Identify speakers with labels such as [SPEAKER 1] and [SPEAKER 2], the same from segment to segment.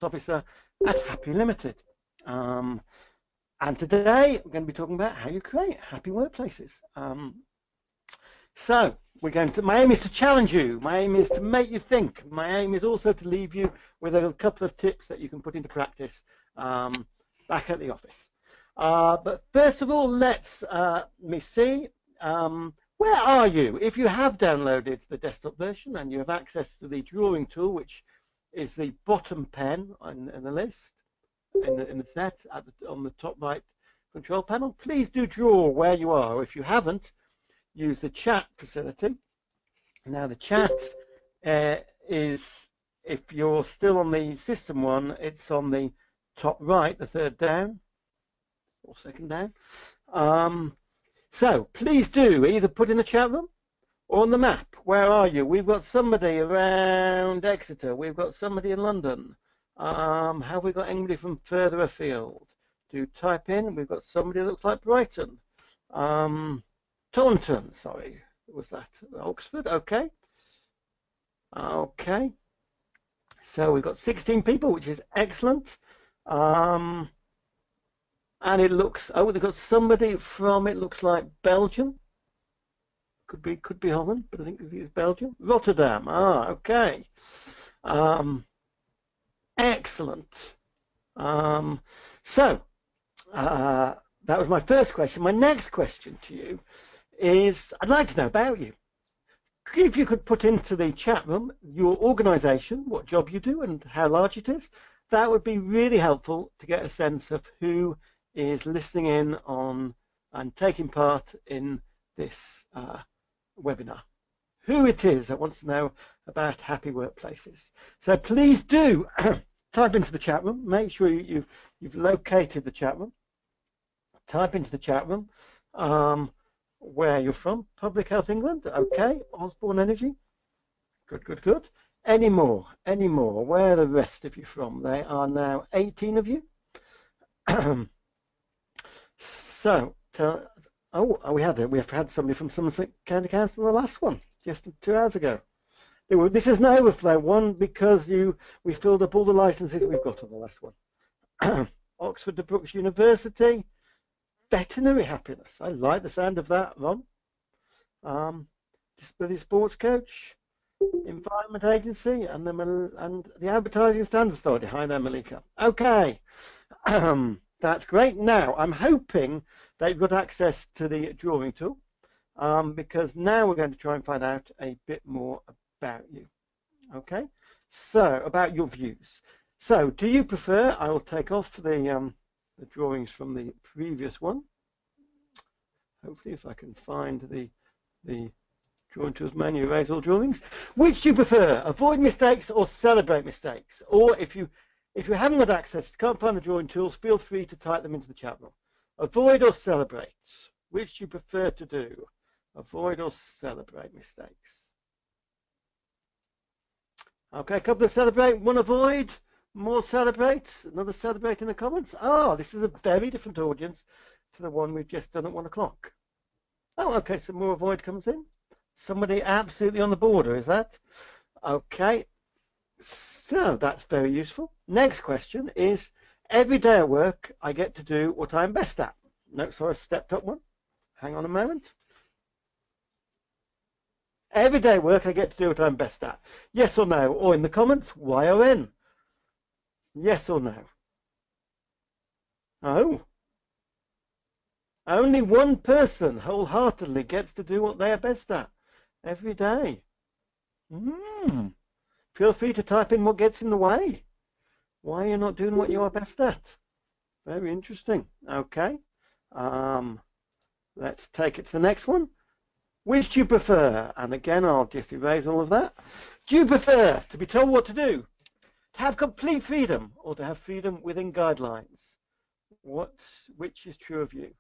[SPEAKER 1] Officer at Happy Limited. And today we're going to be talking about how you create happy workplaces. So we're going to, my aim is to challenge you. My aim is to make you think. My aim is also to leave you with a couple of tips that you can put into practice back at the office. But first of all, let's me see. Where are you? If you have downloaded the desktop version and you have access to the drawing tool, which is the bottom pen in the list, in the set on the top right control panel, please do draw where you are. If you haven't, use the chat facility. Now the chat is, if you're still on the system one, it's on the top right, the third down or second down. So please do either put in the chat room or on the map. Where are you? We've got somebody around Exeter. We've got somebody in London. Have we got anybody from further afield? Do type in. We've got somebody that looks like Brighton. Taunton, sorry. Was that Oxford? Okay. Okay. So we've got 16 people, which is excellent. And it looks, oh, they've got somebody from, it looks like Belgium. Could be Holland, but I think it's Belgium. Rotterdam. Ah, okay. Excellent. So that was my first question. My next question to you is, I'd like to know about you. If you could put into the chat room your organization, what job you do and how large it is, that would be really helpful to get a sense of who is listening in on and taking part in this webinar. Who it is that wants to know about happy workplaces. So please do type into the chat room. Make sure you've located the chat room. Type into the chat room where you're from. Public Health England. Okay. Osborne Energy. Good, good, good. Any more? Any more? Where are the rest of you from? They are now 18 of you. So, we have had somebody from Somerset County Council in the last one, just 2 hours ago. This is an overflow one because we filled up all the licenses we've got on the last one. Oxford de Brookes University, veterinary happiness. I like the sound of that, Ron. Disability sports coach, environment agency, and the advertising standards authority. Hi there, Malika. Okay. That's great. Now, I'm hoping that you've got access to the drawing tool because now we're going to try and find out a bit more about you. Okay, so about your views. So do you prefer, I will take off the drawings from the previous one. Hopefully if I can find the drawing tools menu, erase all drawings. Which do you prefer, avoid mistakes or celebrate mistakes? Or if you haven't got access, can't find the drawing tools, feel free to type them into the chat room. Avoid or celebrate? Which do you prefer to do? Avoid or celebrate mistakes? Okay, a couple of celebrate, one avoid, more celebrate, another celebrate in the comments. Oh, this is a very different audience to the one we've just done at 1 o'clock. Oh, okay, some more avoid comes in. Somebody absolutely on the border, is that? Okay. So that's very useful. Next question is, every day at work, I get to do what I'm best at. No, sorry, I stepped up one. Hang on a moment. Every day at work, I get to do what I'm best at. Yes or no? Or in the comments, Y or N? Yes or no? Oh. Only one person wholeheartedly gets to do what they are best at every day. Feel free to type in what gets in the way. Why you're not doing what you are best at. Very interesting. Okay. Let's take it to the next one. Which do you prefer? And again, I'll just erase all of that. Do you prefer to be told what to do, to have complete freedom, or to have freedom within guidelines? Which is true of you?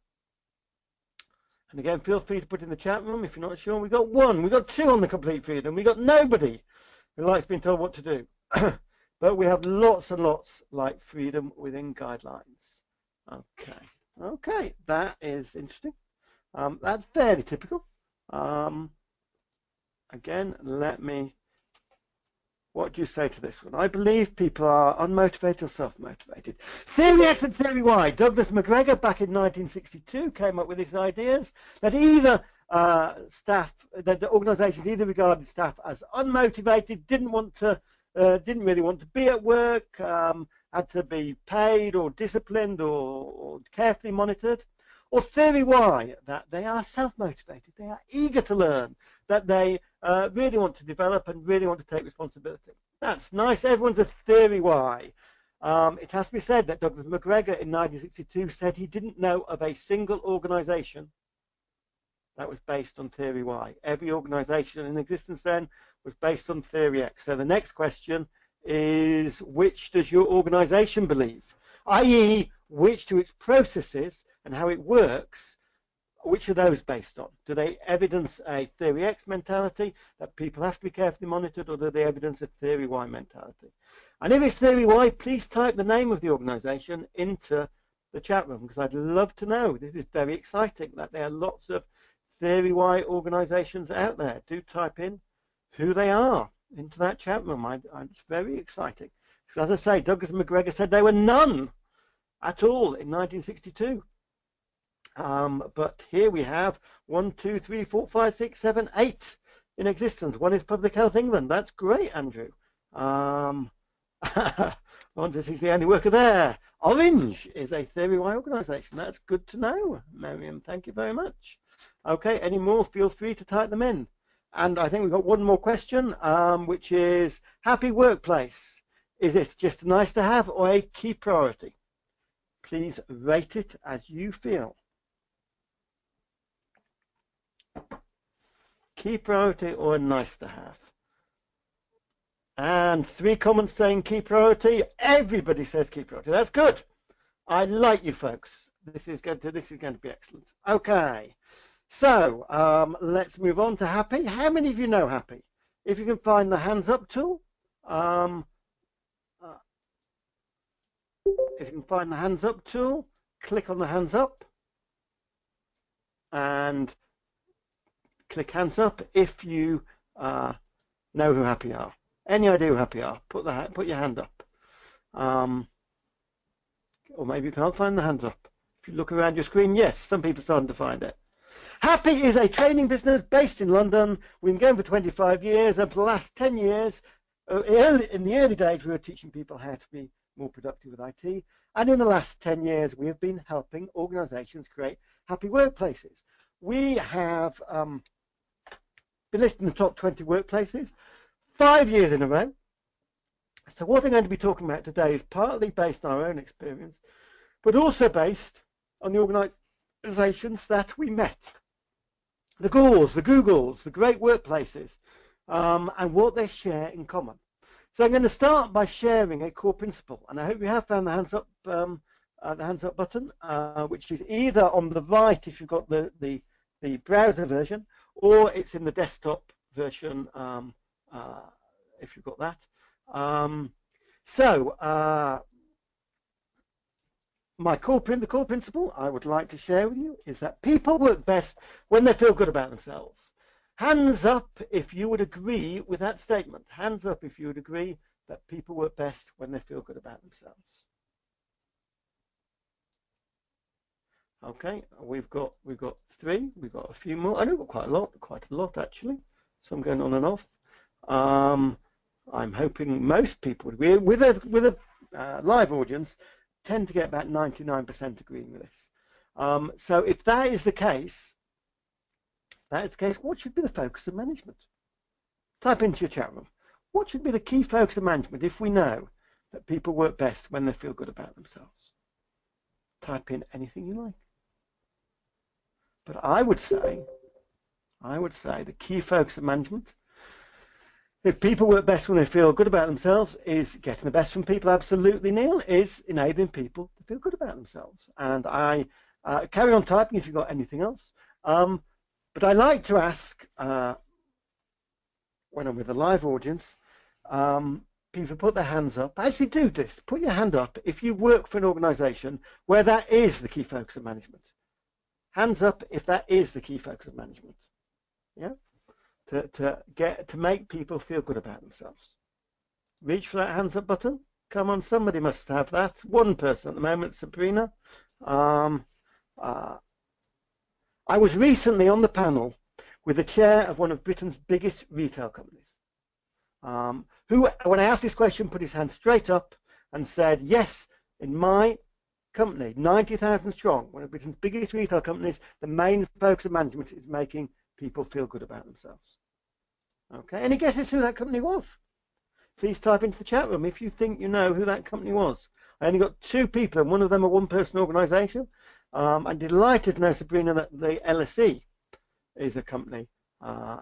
[SPEAKER 1] And again, feel free to put in the chat room if you're not sure. We got one, we got two on the complete freedom. We got nobody who likes being told what to do. But we have lots and lots like freedom within guidelines. Okay. Okay, that is interesting. That's fairly typical. Again, let me What do you say to this one? I believe people are unmotivated or self-motivated. Theory X and Theory Y. Douglas McGregor back in 1962 came up with these ideas that either that the organisations either regarded staff as unmotivated, didn't really want to be at work, had to be paid or disciplined or carefully monitored. Or Theory Y, that they are self-motivated, they are eager to learn, that they really want to develop and really want to take responsibility. That's nice. Everyone's a Theory Y. It has to be said that Douglas McGregor in 1962 said he didn't know of a single organisation that was based on Theory Y. Every organisation in existence then was based on Theory X. So the next question is, which does your organisation believe? I.e., which to its processes and how it works, which are those based on? Do they evidence a Theory X mentality that people have to be carefully monitored, or do they evidence a Theory Y mentality? And if it's Theory Y, please type the name of the organisation into the chat room, because I'd love to know. This is very exciting that there are lots of Theory Y organisations out there. Do type in who they are into that chat room. It's very exciting. Because as I say, Douglas McGregor said there were none at all in 1962. But here we have 1, 2, 3, 4, 5, 6, 7, 8 in existence. One is Public Health England. That's great, Andrew. This is the only worker there. Orange is a Theory Y organisation. That's good to know, Miriam. Thank you very much. Okay, any more? Feel free to type them in. And I think we've got one more question, which is, happy workplace. Is it just a nice to have or a key priority? Please rate it as you feel. Key priority or a nice to have? And 3 comments saying key priority. Everybody says key priority. That's good. I like you folks. This is going to be excellent. Okay. So let's move on to happy. How many of you know happy? If you can find the hands up tool. If you can find the hands up tool, click on the hands up and click hands up if you know who happy are. Any idea who happy are? Put your hand up. Or maybe you can't find the hands up. If you look around your screen, yes, some people are starting to find it. Happy is a training business based in London. We've been going for 25 years, and for the last 10 years, in the early days, we were teaching people how to be more productive with IT. And in the last 10 years, we have been helping organizations create happy workplaces. We have been listed in the top 20 workplaces 5 years in a row. So what I'm going to be talking about today is partly based on our own experience, but also based on the organizations that we met. The Googles, the great workplaces, and what they share in common. So I'm going to start by sharing a core principle, and I hope you have found the hands up button, which is either on the right if you've got the browser version, or it's in the desktop version if you've got that. The core principle I would like to share with you is that people work best when they feel good about themselves. Hands up if you would agree with that statement. Hands up if you would agree that people work best when they feel good about themselves. Okay, we've got 3. We've got a few more. I know we've got quite a lot actually. Some going on and off. I'm hoping most people would agree. With a live audience, tend to get about 99% agreeing with this. So if that is the case, what should be the focus of management? Type into your chat room. What should be the key focus of management if we know that people work best when they feel good about themselves? Type in anything you like. But I would say the key focus of management, if people work best when they feel good about themselves, is getting the best from people. Absolutely, Neil, is enabling people to feel good about themselves. And I carry on typing if you've got anything else. But I like to ask, when I'm with a live audience, people put their hands up. Actually do this. Put your hand up if you work for an organisation where that is the key focus of management. Hands up if that is the key focus of management. Yeah? To make people feel good about themselves. Reach for that hands up button. Come on, somebody must have that. One person at the moment, Sabrina. I was recently on the panel with the chair of one of Britain's biggest retail companies, who, when I asked this question, put his hand straight up and said, yes, in my company, 90,000 strong, one of Britain's biggest retail companies, the main focus of management is making people feel good about themselves. Okay, any guesses who that company was? Please type into the chat room if you think you know who that company was. I only got 2 people, and one of them a one-person organisation. I'm delighted to know, Sabrina, that the LSE is a company,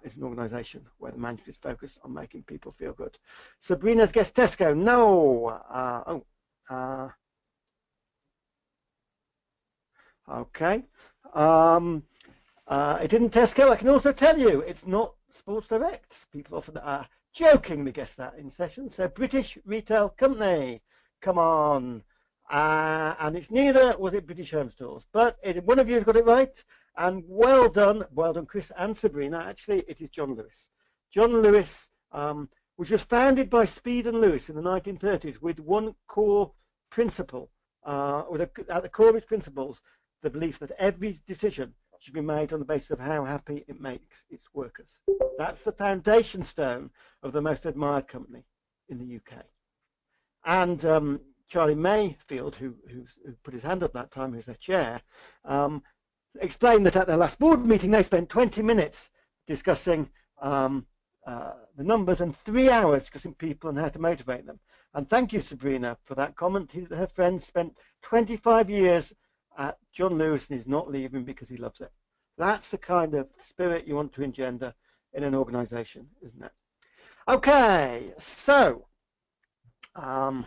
[SPEAKER 1] is an organisation where the management is focused on making people feel good. Sabrina's guessed Tesco. No. Okay. It didn't Tesco. I can also tell you it's not Sports Direct. People often jokingly guess that in sessions. So British retail company. Come on. And it's neither was it British Home Stores, but one of you has got it right, and well done Chris and Sabrina. Actually, it is John Lewis. John Lewis, which was founded by Speed and Lewis in the 1930s with one core principle, at the core of its principles, the belief that every decision should be made on the basis of how happy it makes its workers. That's the foundation stone of the most admired company in the UK. And Charlie Mayfield, who put his hand up that time, who's their chair, explained that at their last board meeting they spent 20 minutes discussing the numbers and 3 hours discussing people and how to motivate them. And thank you, Sabrina, for that comment. Her friend spent 25 years at John Lewis and is not leaving because he loves it. That's the kind of spirit you want to engender in an organisation, isn't it? Okay, so how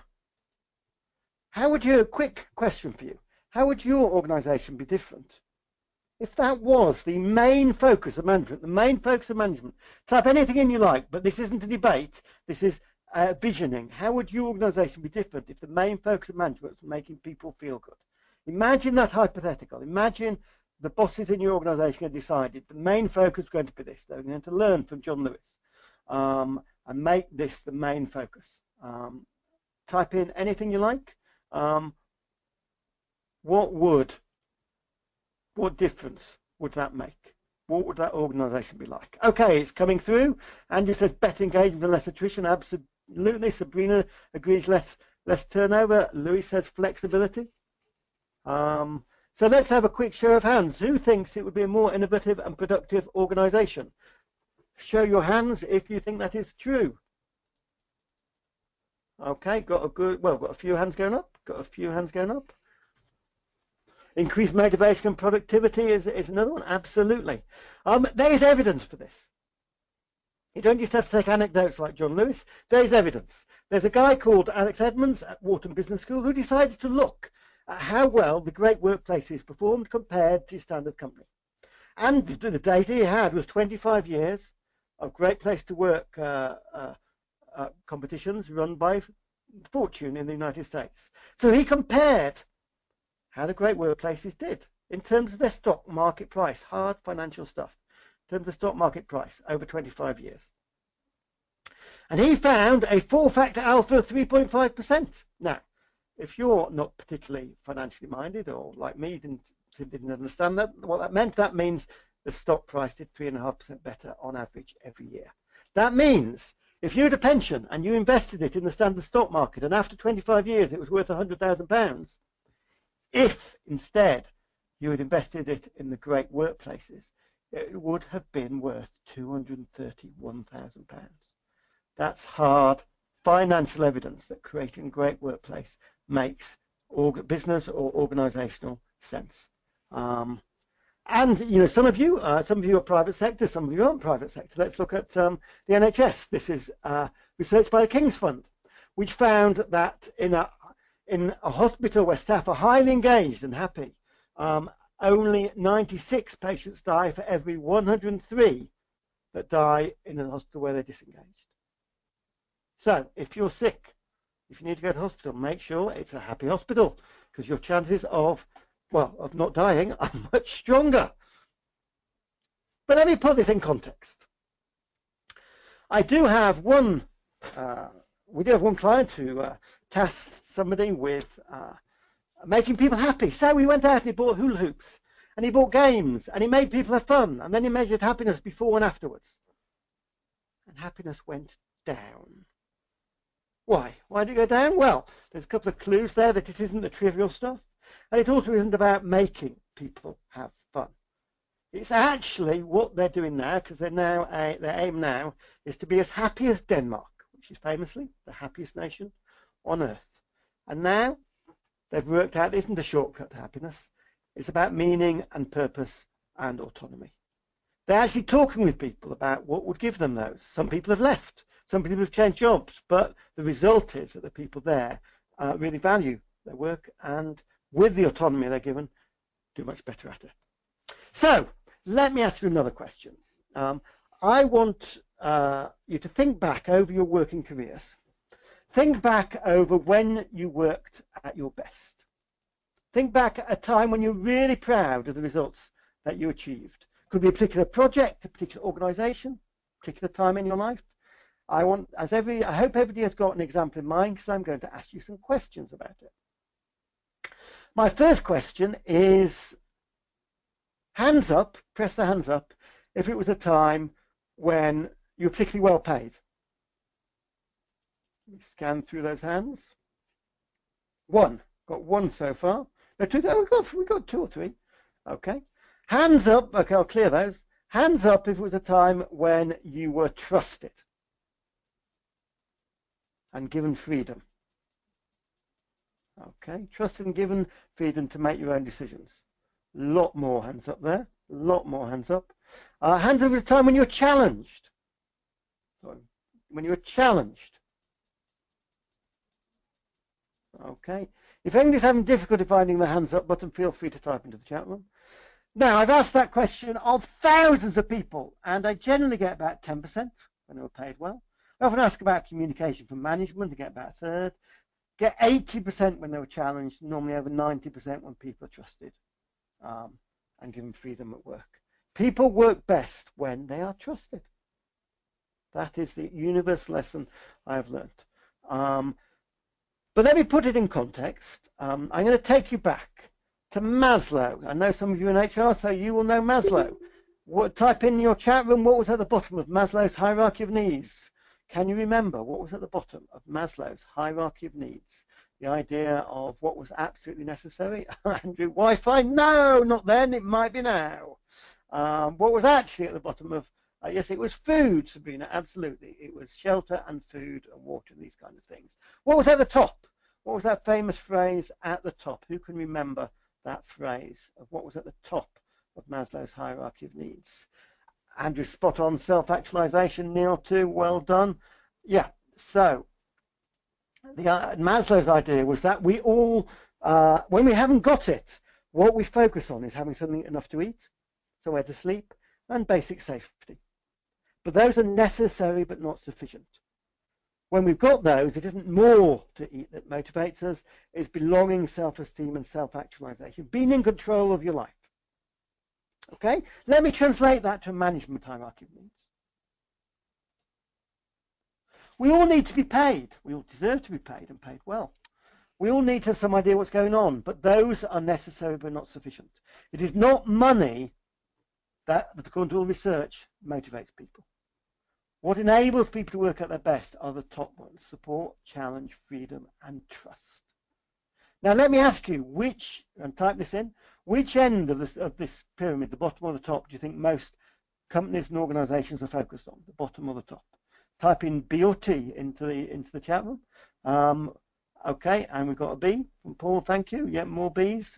[SPEAKER 1] would you, a quick question for you, how would your organisation be different if that was the main focus of management? The main focus of management, type anything in you like, but this isn't a debate, this is visioning. How would your organisation be different if the main focus of management was making people feel good? Imagine that hypothetical. Imagine the bosses in your organisation had decided the main focus is going to be this. They're going to learn from John Lewis and make this the main focus. Type in anything you like. What difference would that make? What would that organisation be like? Okay, it's coming through. Andrew says better engagement and less attrition. Absolutely. Sabrina agrees less turnover. Louis says flexibility. So let's have a quick show of hands. Who thinks it would be a more innovative and productive organisation? Show your hands if you think that is true. Okay, got a few hands going up. Increased motivation and productivity is another one. Absolutely. There is evidence for this. You don't just have to take anecdotes like John Lewis. There is evidence. There's a guy called Alex Edmonds at Wharton Business School who decided to look at how well the great workplaces performed compared to standard company. And the data he had was 25 years of great place to work competitions run by Fortune in the United States. So he compared how the great workplaces did in terms of their stock market price, hard financial stuff, in terms of stock market price over 25 years. And he found a 4-factor alpha of 3.5%. Now, if you're not particularly financially minded, or like me, didn't understand what that meant, that means the stock price did 3.5% better on average every year. That means if you had a pension and you invested it in the standard stock market, and after 25 years it was worth £100,000, if instead you had invested it in the great workplaces, it would have been worth £231,000. That's hard financial evidence that creating a great workplace makes business or organizational sense. And you know, some of you are private sector, some of you aren't private sector. Let's look at the NHS. This is research by the King's Fund, which found that in a hospital where staff are highly engaged and happy, only 96 patients die for every 103 that die in a hospital where they're disengaged. So if you're sick, if you need to go to hospital, make sure it's a happy hospital, because your chances of not dying are much stronger. But let me put this in context. I do have one we do have one client who tasked somebody with making people happy. So he went out and he bought hula hoops and he bought games and he made people have fun, and then he measured happiness before and afterwards. And happiness went down. Why? Why did it go down? Well, there's a couple of clues there that it isn't the trivial stuff, and it also isn't about making people have fun. It's actually what they're doing now, because their aim now is to be as happy as Denmark, which is famously the happiest nation on earth. And now they've worked out it isn't a shortcut to happiness. It's about meaning and purpose and autonomy. They're actually talking with people about what would give them those. Some people have left. Some people have changed jobs. But the result is that the people there really value their work, and with the autonomy they're given, do much better at it. So let me ask you another question. I want you to think back over your working careers. Think back over when you worked at your best. Think back at a time when you're really proud of the results that you achieved. Could be a particular project, a particular organization, a particular time in your life. I hope everybody has got an example in mind, because I'm going to ask you some questions about it. My first question is, hands up, press the hands up, if it was a time when you were particularly well paid. Let me scan through those hands. One. Got one so far. No, two. Oh, we got two or three. Okay. Hands up. Okay, I'll clear those. Hands up if it was a time when you were trusted and given freedom. Okay. Trusted and given freedom to make your own decisions. Lot more hands up there. Lot more hands up. Hands up at a time when you're challenged. Sorry. When you were challenged. Okay. If anybody's having difficulty finding the hands up button, feel free to type into the chat room. Now, I've asked that question of thousands of people, and I generally get about 10% when they were paid well. I often ask about communication from management, I get about a third. Get 80% when they were challenged, normally over 90% when people are trusted and given freedom at work. People work best when they are trusted. That is the universal lesson I've learned. But let me put it in context. I'm going to take you back to Maslow. I know some of you in HR, so you will know Maslow. Type in your chat room, what was at the bottom of Maslow's hierarchy of needs? Can you remember what was at the bottom of Maslow's hierarchy of needs? The idea of what was absolutely necessary. Andrew, Wi-Fi? No, not then. It might be now. What was actually at the bottom of yes, it was food, Sabrina, absolutely. It was shelter and food and water and these kind of things. What was at the top? What was that famous phrase at the top? Who can remember that phrase of what was at the top of Maslow's hierarchy of needs? Andrew, spot on. Self-actualization. Neil too, well done. Yeah, so Maslow's idea was that we all, when we haven't got it, what we focus on is having something enough to eat, somewhere to sleep, and basic safety. But those are necessary but not sufficient. When we've got those, it isn't more to eat that motivates us. It's belonging, self-esteem, and self-actualization. Being in control of your life. Okay? Let me translate that to a management hierarchy of needs. We all need to be paid. We all deserve to be paid and paid well. We all need to have some idea what's going on, but those are necessary but not sufficient. It is not money that, according to all research, motivates people. What enables people to work at their best are the top ones: support, challenge, freedom, and trust. Now let me ask you, and type this in, which end of this pyramid, the bottom or the top, do you think most companies and organizations are focused on, the bottom or the top? Type in B or T into the chat room. Okay, and we've got a B from Paul, thank you. Yeah, more Bs.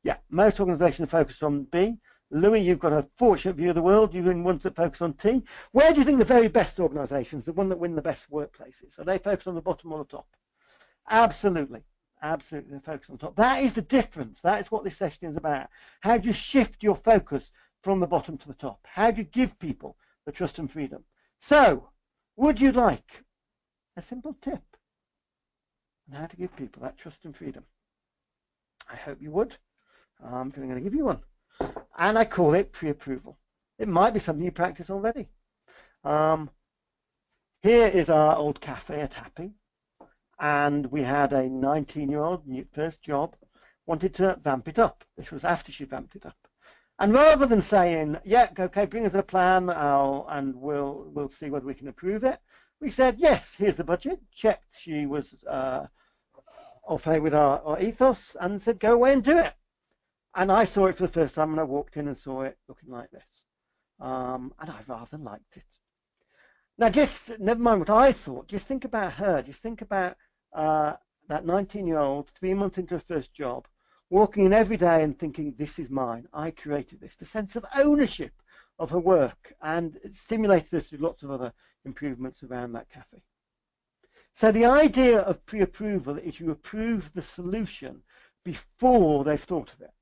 [SPEAKER 1] Yeah, most organizations are focused on B. Louis, you've got a fortunate view of the world. You're in ones that focus on T. Where do you think the very best organizations, the one that win the best workplaces, are they focused on the bottom or the top? Absolutely. Absolutely, they're focused on the top. That is the difference. That is what this session is about. How do you shift your focus from the bottom to the top? How do you give people the trust and freedom? So, would you like a simple tip on how to give people that trust and freedom? I hope you would. I'm going to give you one. And I call it pre-approval. It might be something you practice already. Here is our old cafe at Happy. And we had a 19-year-old, first job, wanted to vamp it up. This was after she vamped it up. And rather than saying, yeah, okay, bring us a plan and we'll see whether we can approve it, we said, yes, here's the budget. Checked she was au fait with our ethos and said, go away and do it. And I saw it for the first time when I walked in and saw it looking like this. And I rather liked it. Now, just never mind what I thought. Just think about her. Just think about that 19-year-old, 3 months into her first job, walking in every day and thinking, this is mine. I created this. The sense of ownership of her work, and it stimulated her to do lots of other improvements around that cafe. So the idea of pre-approval is you approve the solution before they've thought of it.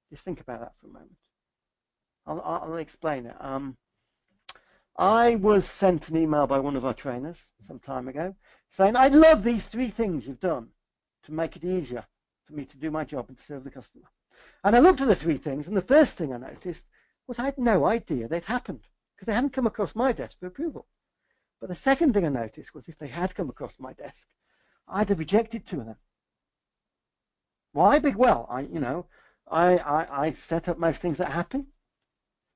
[SPEAKER 1] Just think about that for a moment. I'll explain it. I was sent an email by one of our trainers some time ago saying, I love these 3 things you've done to make it easier for me to do my job and to serve the customer. And I looked at the 3 things, and the first thing I noticed was I had no idea they'd happened because they hadn't come across my desk for approval. But the second thing I noticed was if they had come across my desk, I'd have rejected 2 of them. Why? Big well, I set up most things at Happy.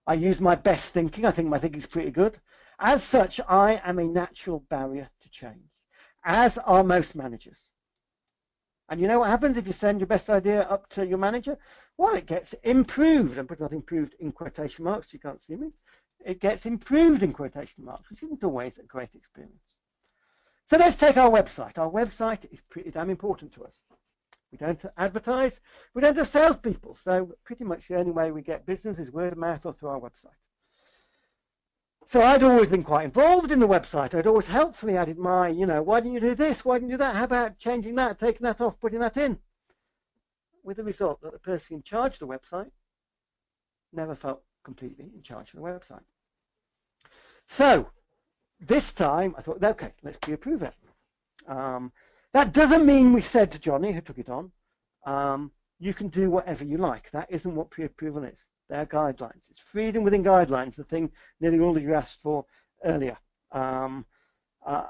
[SPEAKER 1] I use my best thinking. I think my thinking's pretty good. As such, I am a natural barrier to change, as are most managers. And you know what happens if you send your best idea up to your manager? Well, it gets improved. I'm putting that improved in quotation marks. You can't see me. It gets improved in quotation marks, which isn't always a great experience. So let's take our website. Our website is pretty damn important to us. We don't advertise. We don't have salespeople. So pretty much the only way we get business is word of mouth or through our website. So I'd always been quite involved in the website. I'd always helpfully added my, why didn't you do this? Why didn't you do that? How about changing that, taking that off, putting that in? With the result that the person in charge of the website never felt completely in charge of the website. So this time I thought, okay, let's pre-approve it. That doesn't mean we said to Johnny, who took it on, you can do whatever you like. That isn't what pre-approval is. They're guidelines. It's freedom within guidelines, the thing nearly all of you asked for earlier. And the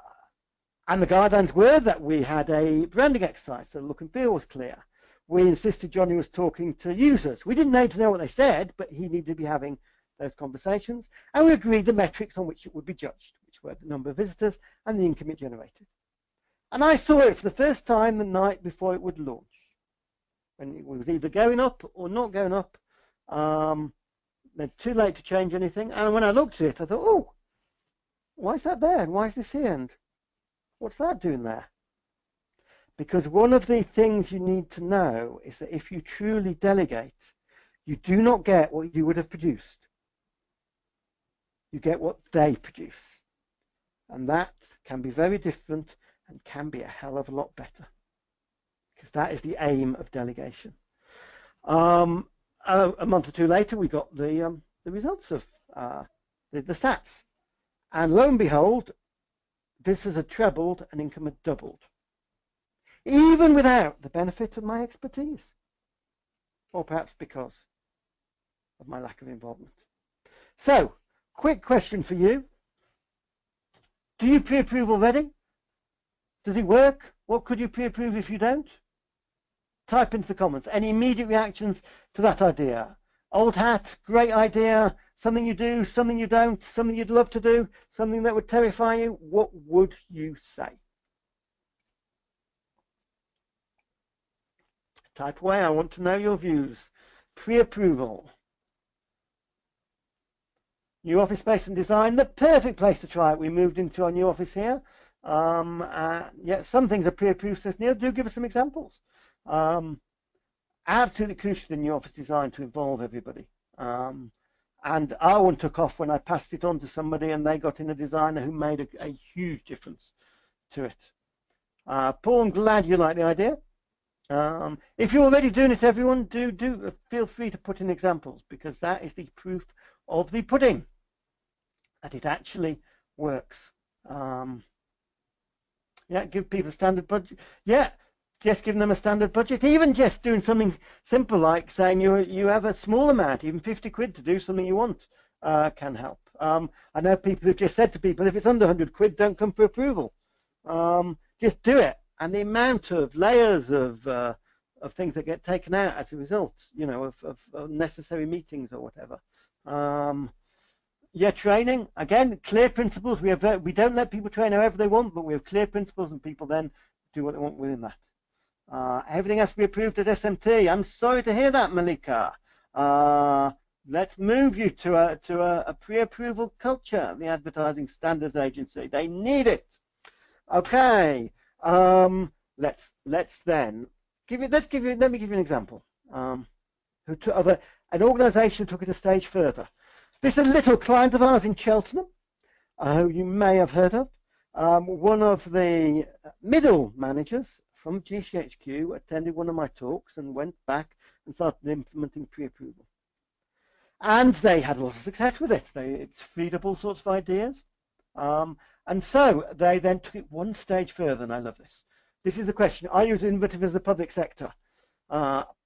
[SPEAKER 1] guidelines were that we had a branding exercise, so the look and feel was clear. We insisted Johnny was talking to users. We didn't need to know what they said, but he needed to be having those conversations. And we agreed the metrics on which it would be judged, which were the number of visitors and the income it generated. And I saw it for the first time the night before it would launch. And it was either going up or not going up. They're too late to change anything. And when I looked at it, I thought, oh, why is that there? And why is this here? And what's that doing there? Because one of the things you need to know is that if you truly delegate, you do not get what you would have produced. You get what they produce. And that can be very different and can be a hell of a lot better. Because that is the aim of delegation. A month or 2 later, we got the results of the stats. And lo and behold, visitors had trebled and income had doubled. Even without the benefit of my expertise. Or perhaps because of my lack of involvement. So, quick question for you. Do you pre-approve already? Does it work? What could you pre-approve if you don't? Type into the comments. Any immediate reactions to that idea? Old hat, great idea, something you do, something you don't, something you'd love to do, something that would terrify you. What would you say? Type away. I want to know your views. Pre-approval. New office space and design, the perfect place to try it. We moved into our new office here. Yeah, some things are pre-approved, says Neil. Do give us some examples. Absolutely crucial in new office design to involve everybody. And our one took off when I passed it on to somebody and they got in a designer who made a huge difference to it. Paul, I'm glad you like the idea. If you're already doing it, everyone, do feel free to put in examples, because that is the proof of the pudding, that it actually works. Yeah, give people a standard budget. Yeah, just giving them a standard budget. Even just doing something simple like saying you have a small amount, even 50 quid, to do something you want, can help. I know people who've just said to people, if it's under 100 quid, don't come for approval. Just do it. And the amount of layers of things that get taken out as a result, you know, of unnecessary meetings or whatever. Yeah, training, again, clear principles. We don't let people train however they want, but we have clear principles and people then do what they want within that. Everything has to be approved at SMT. I'm sorry to hear that, Malika. Let's move you to a pre-approval culture, the Advertising Standards Agency. They need it. Okay. Let's then let me give you an example. Of an organisation who took it a stage further. This is a little client of ours in Cheltenham, who you may have heard of. One of the middle managers from GCHQ attended one of my talks and went back and started implementing pre-approval. And they had a lot of success with it. It's freed up all sorts of ideas. And so they then took it one stage further, and I love this. This is the question: are you as innovative as the public sector?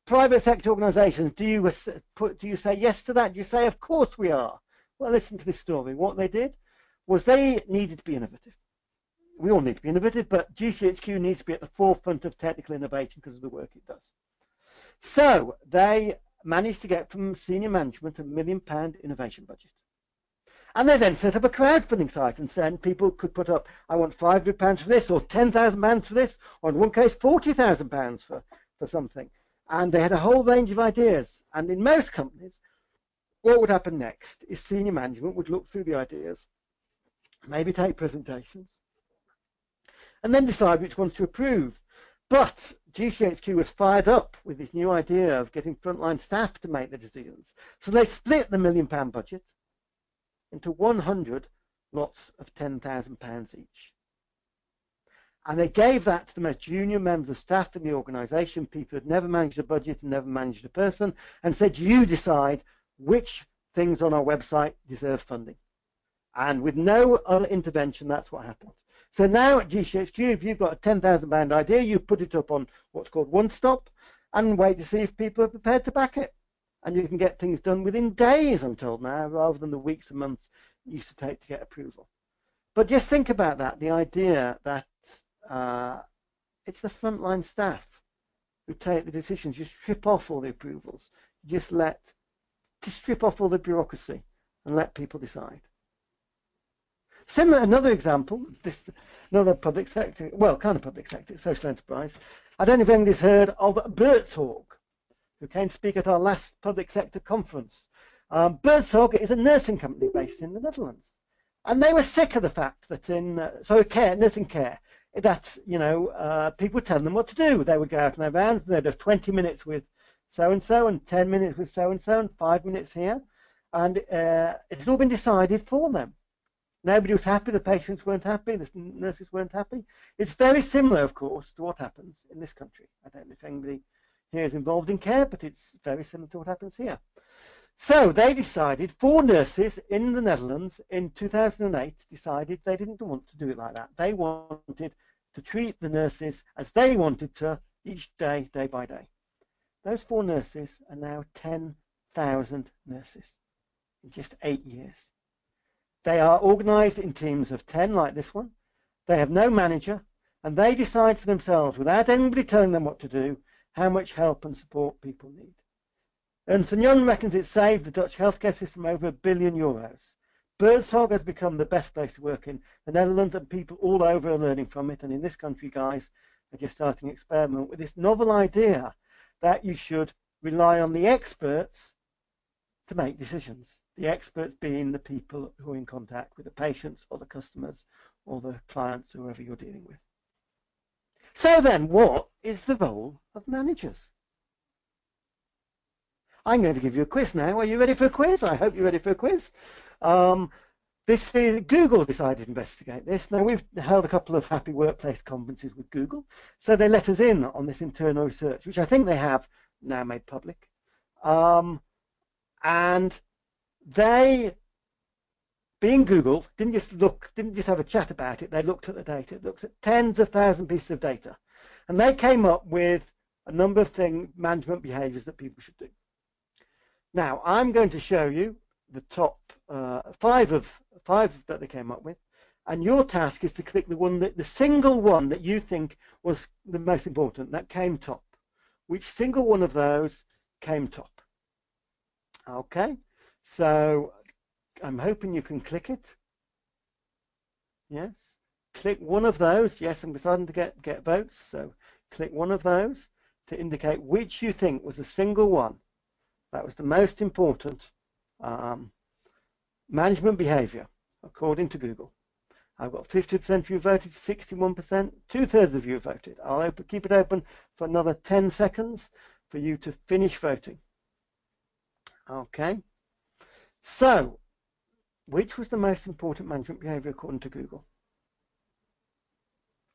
[SPEAKER 1] Private sector organisations, do you say yes to that? Do you say, of course we are? Well, listen to this story. What they did was they needed to be innovative. We all need to be innovative, but GCHQ needs to be at the forefront of technical innovation because of the work it does. So they managed to get from senior management a £1 million innovation budget. And they then set up a crowdfunding site and said people could put up, I want £500 for this, or £10,000 for this, or in one case £40,000 for something. And they had a whole range of ideas. And in most companies, what would happen next is senior management would look through the ideas, maybe take presentations, and then decide which ones to approve. But GCHQ was fired up with this new idea of getting frontline staff to make the decisions. So they split the £1 million budget into 100 lots of £10,000 each. And they gave that to the most junior members of staff in the organisation, people who had never managed a budget and never managed a person, and said, you decide which things on our website deserve funding. And with no other intervention, that's what happened. So now at GCHQ, if you've got a £10,000 idea, you put it up on what's called One Stop and wait to see if people are prepared to back it. And you can get things done within days, I'm told now, rather than the weeks and months it used to take to get approval. But just think about that, the idea that it's the frontline staff who take the decisions. You strip off all the approvals. You just strip off all the bureaucracy and let people decide. Similar, another example, another public sector, well, kind of public sector, social enterprise. I don't know if anybody's heard of Buurtzorg, who came to speak at our last public sector conference. Buurtzorg is a nursing company based in the Netherlands. And they were sick of the fact that nursing care, that, people would tell them what to do. They would go out in their vans and they'd have 20 minutes with so-and-so and 10 minutes with so-and-so and 5 minutes here. And it had all been decided for them. Nobody was happy, the patients weren't happy, the nurses weren't happy. It's very similar, of course, to what happens in this country. I don't know if anybody here is involved in care, but it's very similar to what happens here. So they decided, 4 nurses in the Netherlands in 2008 decided they didn't want to do it like that. They wanted to treat the nurses as they wanted to each day, day by day. Those 4 nurses are now 10,000 nurses in just 8 years. They are organised in teams of 10 like this one. They have no manager, and they decide for themselves, without anybody telling them what to do, how much help and support people need. Ernst & Young reckons it saved the Dutch healthcare system over €1 billion. Buurtzorg has become the best place to work in the Netherlands, and people all over are learning from it. And in this country, guys, are just starting an experiment with this novel idea that you should rely on the experts to make decisions. The experts being the people who are in contact with the patients or the customers or the clients, whoever you're dealing with. So then, what is the role of managers? I'm going to give you a quiz now. Are you ready for a quiz? I hope you're ready for a quiz. Google decided to investigate this. Now, we've held a couple of happy workplace conferences with Google, so they let us in on this internal research, which I think they have now made public. And they, being Google, didn't just have a chat about it. They looked at the data. It looks at tens of thousands of pieces of data, and they came up with a number of management behaviours that people should do. Now, I'm going to show you the top five that they came up with, and your task is to click the single one that you think was the most important, that came top. Which single one of those came top? Okay, so I'm hoping you can click it. Yes, click one of those. Yes, I'm starting to get votes, so click one of those to indicate which you think was the single one that was the most important management behavior according to Google. I've got 50% of you voted, 61%, 2/3 of you voted. I'll keep it open for another 10 seconds for you to finish voting. Okay, so which was the most important management behavior according to Google?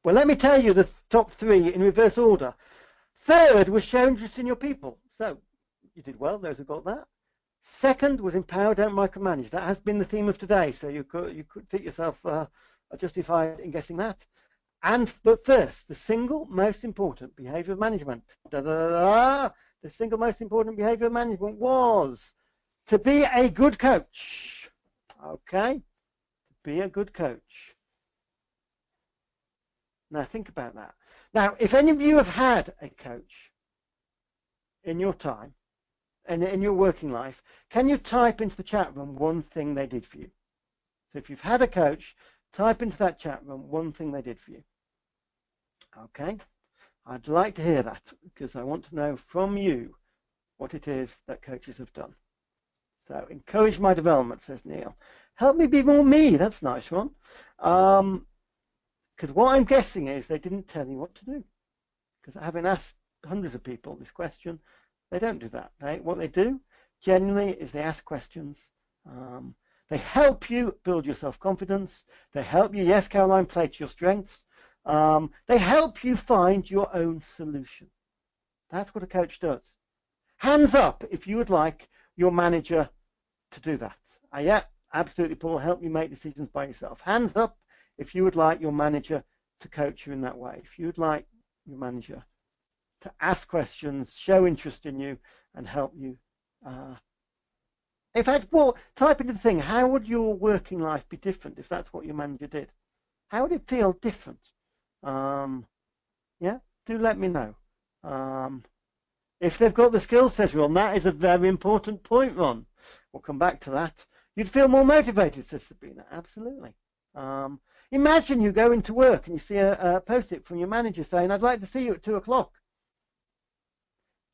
[SPEAKER 1] Well, let me tell you the top three in reverse order. Third was show interest in your people. So you did well, those who got that. Second was empower, don't micromanage. That has been the theme of today, so you could think yourself justified in guessing that. But first, the single most important behavior of management. The single most important behavior of management was to be a good coach. Okay, to be a good coach. Now think about that. Now, if any of you have had a coach in your time, and in your working life, can you type into the chat room one thing they did for you? So if you've had a coach, type into that chat room one thing they did for you. Okay, I'd like to hear that because I want to know from you what it is that coaches have done. So encourage my development, says Neil. Help me be more me. That's a nice one. Because what I'm guessing is they didn't tell you what to do. Because having asked hundreds of people this question, they don't do that. What they do generally is they ask questions. They help you build your self-confidence. They help you, yes, Caroline, play to your strengths. They help you find your own solution. That's what a coach does. Hands up if you would like your manager to do that. Yeah, absolutely, Paul, help you make decisions by yourself. Hands up if you would like your manager to coach you in that way. If you would like your manager to ask questions, show interest in you, and help you. In fact, well, type into the thing, how would your working life be different if that's what your manager did? How would it feel different? Yeah, do let me know. If they've got the skills, says Ron, that is a very important point, Ron. We'll come back to that. You'd feel more motivated, says Sabrina. Absolutely. Imagine you go into work and you see a post-it from your manager saying, I'd like to see you at 2 o'clock.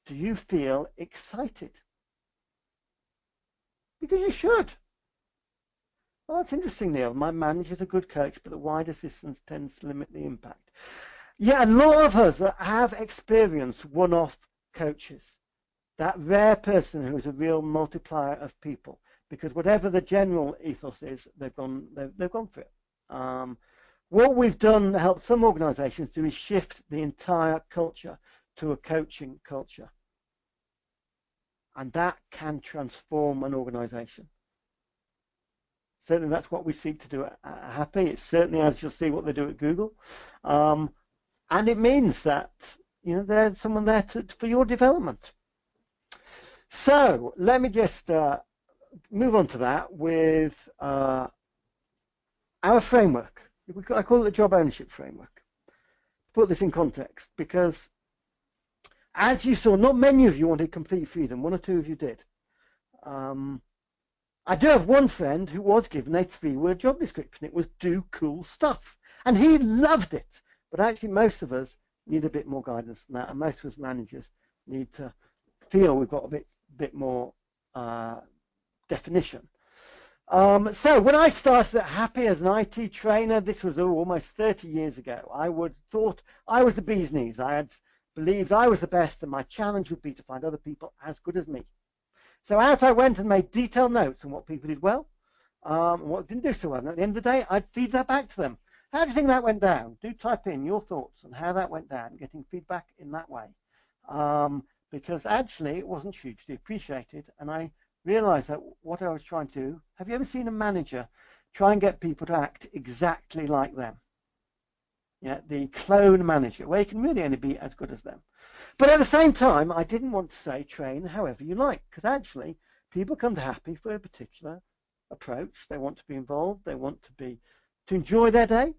[SPEAKER 1] Do you feel excited? Because you should. Well, that's interesting, Neil. My manager's a good coach, but the wider systems tends to limit the impact. Yeah, a lot of us have experienced one-off coaches. That rare person who is a real multiplier of people. Because whatever the general ethos is, they've gone for it. What we've done to help some organizations do is shift the entire culture to a coaching culture. And that can transform an organization. Certainly that's what we seek to do at Happy. It's certainly, as you'll see, what they do at Google. And it means that, you know, there's someone there for your development. So let me just move on to that with our framework. I call it the job ownership framework. Put this in context, because as you saw, not many of you wanted complete freedom. 1 or 2 of you did. I do have one friend who was given a 3-word job description. It was do cool stuff. And he loved it. But actually most of us need a bit more guidance than that. And most of us managers need to feel we've got a bit more definition. So when I started at Happy as an IT trainer, this was almost 30 years ago. I thought I was the bee's knees. I had believed I was the best, and my challenge would be to find other people as good as me. So out I went and made detailed notes on what people did well and what didn't do so well. And at the end of the day, I'd feed that back to them. How do you think that went down? Do type in your thoughts on how that went down, getting feedback in that way. Because actually it wasn't hugely appreciated, and I realized that what I was trying to do, have you ever seen a manager try and get people to act exactly like them? Yeah, the clone manager, where you can really only be as good as them. But at the same time, I didn't want to say train however you like, because actually People come to Happy for a particular approach. They want to be involved. They want to enjoy their day.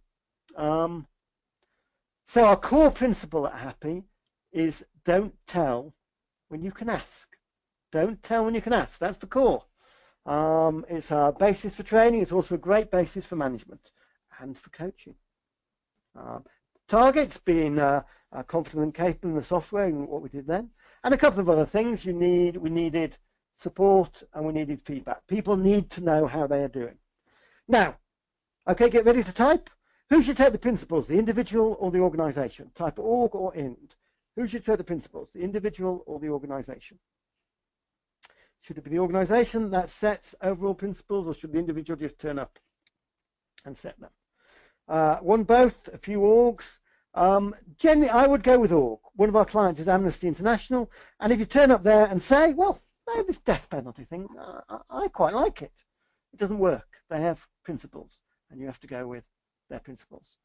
[SPEAKER 1] So our core principle at Happy is don't tell when you can ask. Don't tell when you can ask. That's the core. It's our basis for training. It's also a great basis for management and for coaching. Targets being confident and capable in the software and what we did then, and a couple of other things. We needed support and we needed feedback. People need to know how they are doing. Now, okay, get ready to type. Who should set the principles, the individual or the organization? Type org or ind. Who should set the principles, the individual or the organization? Should it be the organization that sets overall principles, or should the individual just turn up and set them? One both, a few orgs. Generally, I would go with org. One of our clients is Amnesty International, and if you turn up there and say, well, no, this death penalty thing, I quite like it. It doesn't work. They have principles, and you have to go with their principles.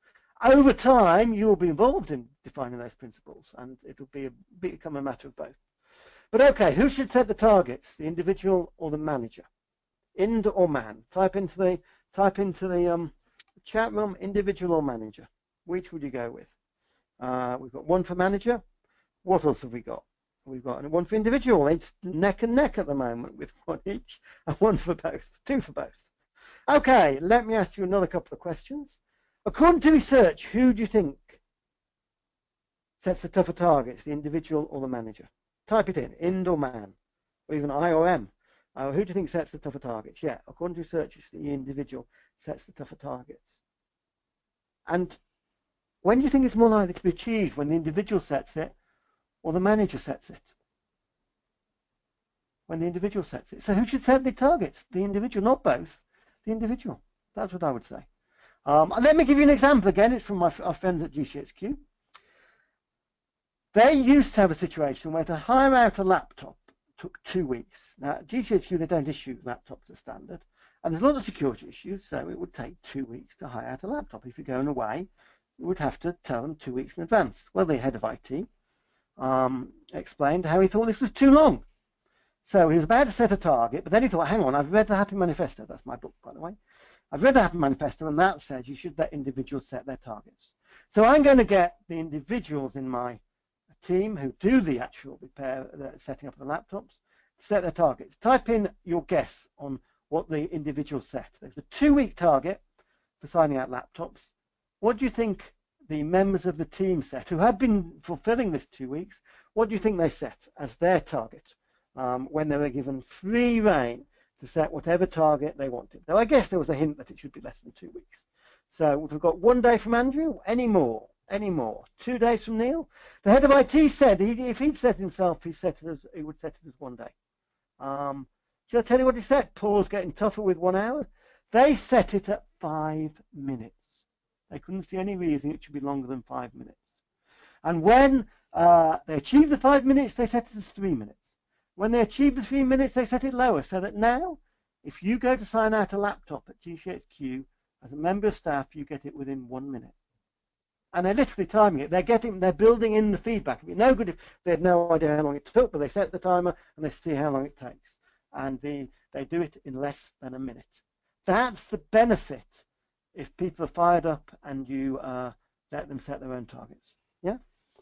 [SPEAKER 1] Over time, you will be involved in defining those principles, and it will become a matter of both. But okay, who should set the targets, the individual or the manager? Ind or man? Type into the chat room, individual or manager. Which would you go with? We've got one for manager. What else have we got? We've got one for individual. It's neck and neck at the moment with one each, and one for both, two for both. Okay, let me ask you another couple of questions. According to research, who do you think sets the tougher targets, the individual or the manager? Type it in, ind or man, or even I or M. Who do you think sets the tougher targets? Yeah, according to research, it's the individual sets the tougher targets. And when do you think it's more likely to be achieved, when the individual sets it or the manager sets it? When the individual sets it. So who should set the targets? The individual, not both. The individual. That's what I would say. Let me give you an example again. It's from our friends at GCHQ. They used to have a situation where to hire out a laptop took 2 weeks. Now, at GCHQ, they don't issue laptops as standard. And there's a lot of security issues, so it would take 2 weeks to hire out a laptop. If you're going away, you would have to tell them 2 weeks in advance. Well, the head of IT explained how he thought this was too long. So he was about to set a target, but then he thought, hang on, I've read the Happy Manifesto. That's my book, by the way. I've read the Happy Manifesto, and that says you should let individuals set their targets. So I'm going to get the individuals in my team who do the actual repair, the setting up of the laptops, to set their targets. Type in your guess on what the individual set. There's a 2-week target for signing out laptops. What do you think the members of the team set, who had been fulfilling this 2 weeks, what do you think they set as their target when they were given free rein to set whatever target they wanted? Though I guess there was a hint that it should be less than 2 weeks. So we've got 1 day from Andrew, any more, 2 days from Neil. The head of IT said if he'd set himself, he would set it as 1 day. Shall I tell you what he said? Paul's getting tougher with 1 hour. They set it at 5 minutes. They couldn't see any reason it should be longer than 5 minutes. And when they achieved the 5 minutes, they set it as 3 minutes. When they achieved the 3 minutes, they set it lower, so that now, if you go to sign out a laptop at GCHQ as a member of staff, you get it within 1 minute. And they're literally timing it. They're building in the feedback. It'd be no good if they had no idea how long it took, but they set the timer and they see how long it takes. And they do it in less than a minute. That's the benefit if people are fired up and you let them set their own targets. Yeah?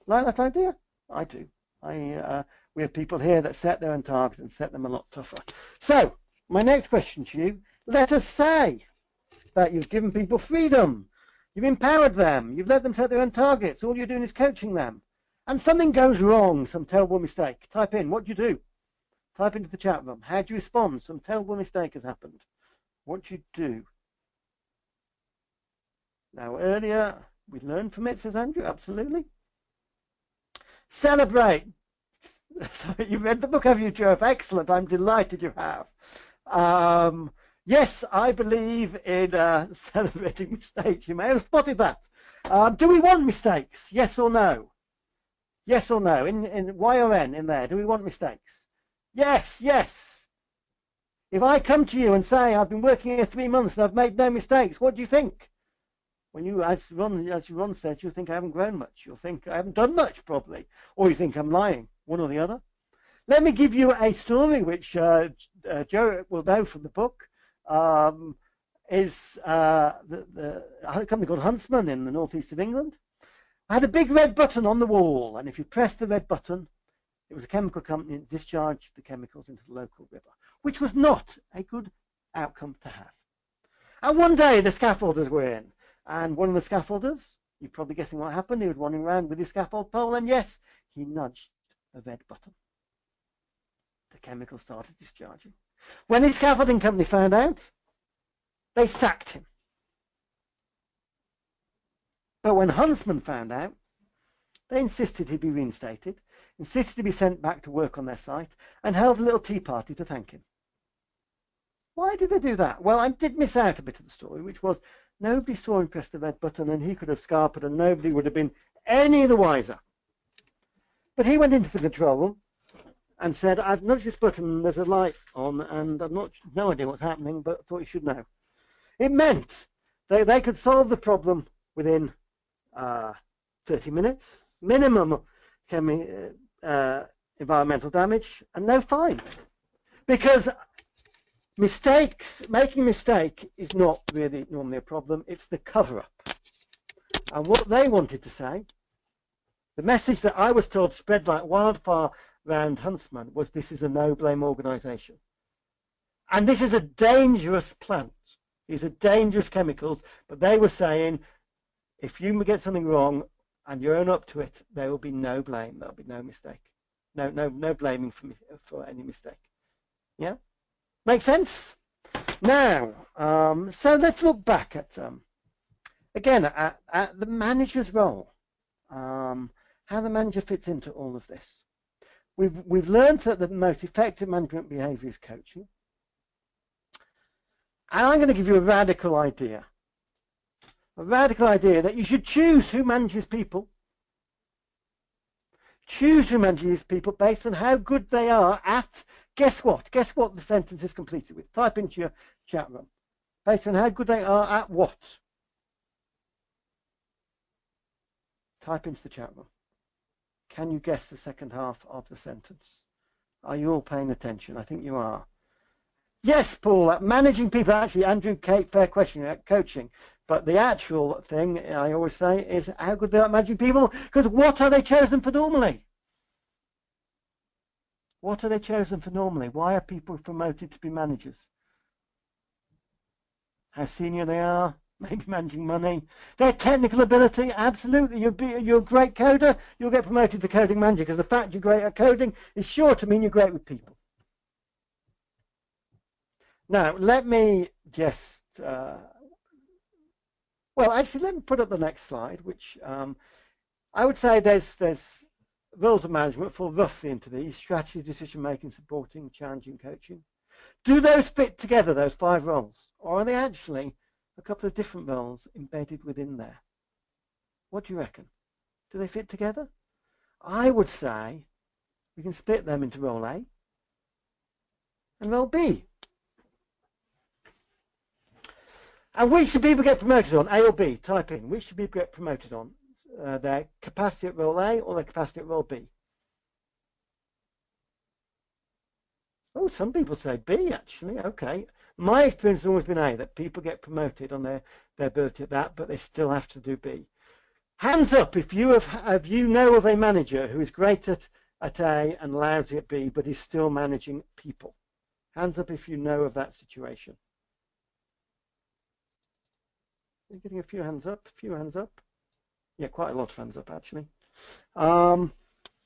[SPEAKER 1] Like that idea? I do. We have people here that set their own targets and set them a lot tougher. So, my next question to you, let us say that you've given people freedom. You've empowered them. You've let them set their own targets. All you're doing is coaching them. And something goes wrong, some terrible mistake. Type in, what do you do? Type into the chat room. How do you respond? Some terrible mistake has happened. What do you do? Now, earlier, we learned from it, says Andrew. Absolutely. Celebrate. Sorry, you've read the book, have you, Joe? Excellent. I'm delighted you have. Yes, I believe in celebrating mistakes. You may have spotted that. Do we want mistakes? Yes or no? Yes or no? In Y or N in there, do we want mistakes? Yes, yes. If I come to you and say, I've been working here 3 months and I've made no mistakes, what do you think? When you, as Ron says, you'll think I haven't grown much. You'll think I haven't done much, probably. Or you think I'm lying, one or the other. Let me give you a story which Joe will know from the book. Is a company called Huntsman in the northeast of England. I had a big red button on the wall, and if you pressed the red button, it was a chemical company that discharged the chemicals into the local river, which was not a good outcome to have. And one day the scaffolders were in, and one of the scaffolders, you're probably guessing what happened, he was wandering around with his scaffold pole, and yes, he nudged the red button. The chemical started discharging. When the scaffolding company found out, they sacked him. But when Huntsman found out, they insisted he'd be reinstated, insisted to be sent back to work on their site, and held a little tea party to thank him. Why did they do that? Well, I did miss out a bit of the story, which was nobody saw him press the red button, and he could have scarpered, and nobody would have been any the wiser. But he went into the control room and said, I've nudged this button, and there's a light on, and I've no idea what's happening, but I thought you should know. It meant they could solve the problem within 30 minutes, minimum environmental damage, and no fine. Because making a mistake is not really normally a problem, it's the cover-up. And what they wanted to say, the message that I was told spread like wildfire around Huntsman was this is a no-blame organisation. And this is a dangerous plant. These are dangerous chemicals, but they were saying if you get something wrong and you own up to it, there will be no blame. There'll be no mistake. No blaming for any mistake. Yeah? Make sense? Now, so let's look back at, again, at the manager's role. How the manager fits into all of this. We've learned that the most effective management behavior is coaching. And I'm going to give you a radical idea. A radical idea that you should choose who manages people. Choose who manages people based on how good they are at, guess what? Guess what the sentence is completed with? Type into your chat room. Based on how good they are at what? Type into the chat room. Can you guess the second half of the sentence? Are you all paying attention? I think you are. Yes, Paul, managing people, actually, Andrew, Kate, fair question, coaching. But the actual thing, I always say, is how good they are at managing people, because what are they chosen for normally? What are they chosen for normally? Why are people promoted to be managers? How senior they are, maybe managing money. Their technical ability, absolutely. You're a great coder, you'll get promoted to coding manager, because the fact you're great at coding is sure to mean you're great with people. Now, let me just, well, actually, let me put up the next slide, which I would say there's roles of management fall roughly into these: strategy, decision-making, supporting, challenging, coaching. Do those fit together, those 5 roles? Or are they actually a couple of different roles embedded within there? What do you reckon? Do they fit together? I would say we can split them into role A and role B. And which should people get promoted on, A or B? Type in, which should people get promoted on? Their capacity at role A or their capacity at role B? Oh, some people say B, actually. Okay. My experience has always been A, that people get promoted on their ability at that, but they still have to do B. Hands up if you know of a manager who is great at A and lousy at B, but is still managing people. Hands up if you know of that situation. You're getting a few hands up, Yeah, quite a lot of hands up, actually.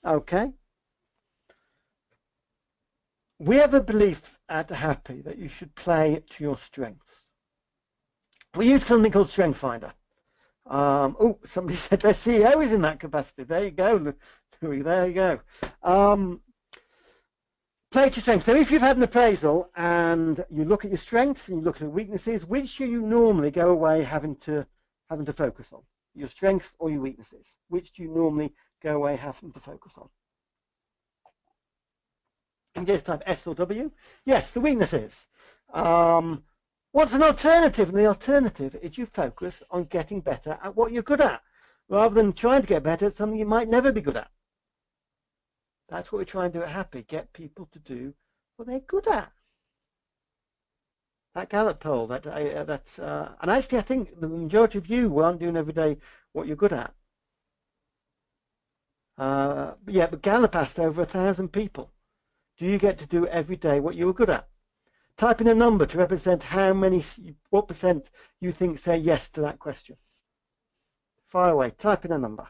[SPEAKER 1] Okay. We have a belief at Happy that you should play to your strengths. We use something called Strength Finder. Oh, somebody said their CEO is in that capacity. There you go, Louis, there you go. Play to your strengths. So if you've had an appraisal and you look at your strengths and you look at your weaknesses, which do you normally go away having to focus on? Your strengths or your weaknesses? Which do you normally go away having to focus on? You just type S or W. Yes, the weaknesses. What's an alternative? And the alternative is you focus on getting better at what you're good at, rather than trying to get better at something you might never be good at. That's what we try and do at Happy, get people to do what they're good at. That Gallup poll, and actually I think the majority of you aren't doing every day what you're good at. But Gallup asked over 1,000 people, do you get to do every day what you were good at? Type in a number to represent what percent you think say yes to that question. Fire away, type in a number.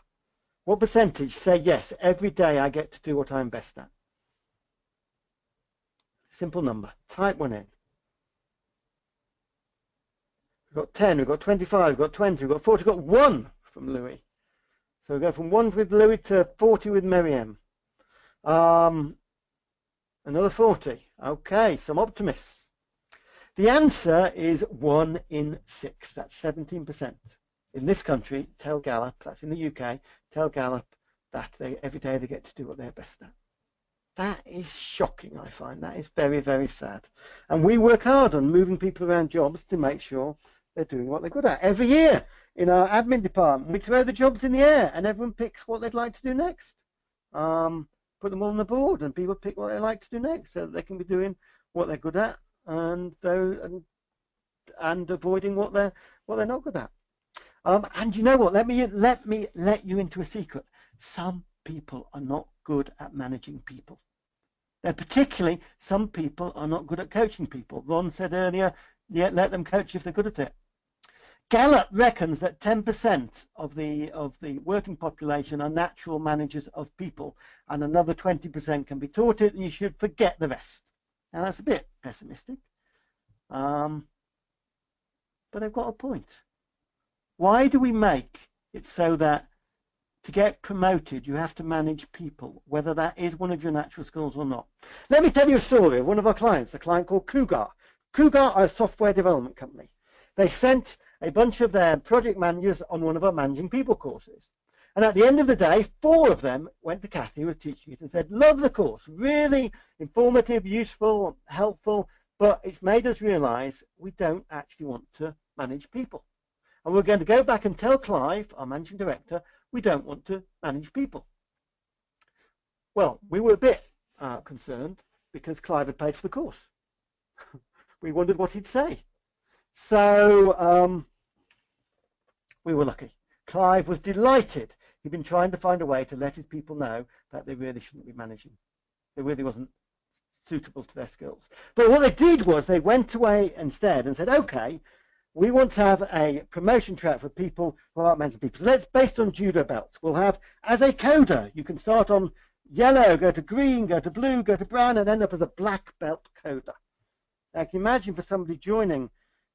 [SPEAKER 1] What percentage say yes, every day I get to do what I'm best at? Simple number, type one in. We've got 10, we've got 25, we've got 20, we've got 40, we've got 1 from Louis. So we go from 1 with Louis to 40 with Miriam. Another 40. Okay, some optimists. The answer is 1 in 6. That's 17%. In this country, tell Gallup, that's in the UK, tell Gallup that every day they get to do what they're best at. That is shocking, I find. That is very, very sad. And we work hard on moving people around jobs to make sure they're doing what they're good at. Every year in our admin department, we throw the jobs in the air and everyone picks what they'd like to do next. Put them all on the board and people pick what they like to do next so that they can be doing what they're good at and avoiding what they're not good at. And you know what? Let me let you into a secret. Some people are not good at managing people. Particularly, some people are not good at coaching people. Ron said earlier, let them coach if they're good at it. Gallup reckons that 10% of the working population are natural managers of people, and another 20% can be taught it, and you should forget the rest. Now that's a bit pessimistic, but they've got a point. Why do we make it so that to get promoted you have to manage people, whether that is one of your natural skills or not? Let me tell you a story of one of our clients, a client called Cougar. Cougar are a software development company. They sent a bunch of their project managers on one of our managing people courses. And at the end of the day, 4 of them went to Kathy, who was teaching it, and said, love the course, really informative, useful, helpful, but it's made us realize we don't actually want to manage people. And we're going to go back and tell Clive, our managing director, we don't want to manage people. Well, we were a bit concerned because Clive had paid for the course. We wondered what he'd say. So we were lucky. Clive was delighted. He'd been trying to find a way to let his people know that they really shouldn't be managing. It really wasn't suitable to their skills. But what they did was they went away instead and said, okay, we want to have a promotion track for people who aren't managing people. So let's, based on judo belts, we'll have, as a coder, you can start on yellow, go to green, go to blue, go to brown, and end up as a black belt coder. Now, can you imagine for somebody joining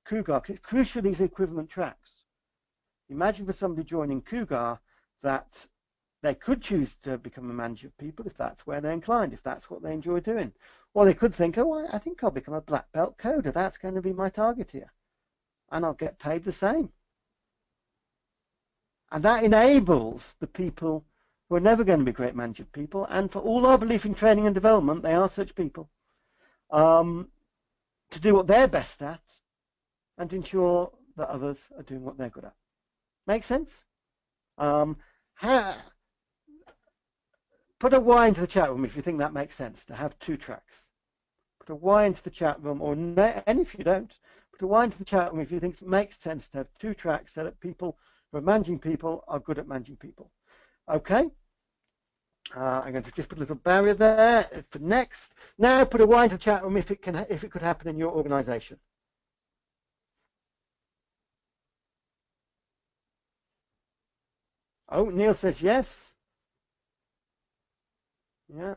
[SPEAKER 1] Cougar, because it's crucial these equivalent tracks. Imagine for somebody joining Cougar that they could choose to become a manager of people if that's where they're inclined, if that's what they enjoy doing. Or they could think, oh, I think I'll become a black belt coder. That's going to be my target here. And I'll get paid the same. And that enables the people who are never going to be great manager of people, and for all our belief in training and development, they are such people, to do what they're best at and to ensure that others are doing what they're good at. Make sense? Put a Y into the chat room if you think that makes sense, to have 2 tracks. Put a Y into the chat room, and if you don't, put a Y into the chat room if you think it makes sense to have 2 tracks so that people who are managing people are good at managing people. Okay? I'm going to just put a little barrier there for next. Now put a Y into the chat room if it could happen in your organization. Oh, Neil says yes. Yeah.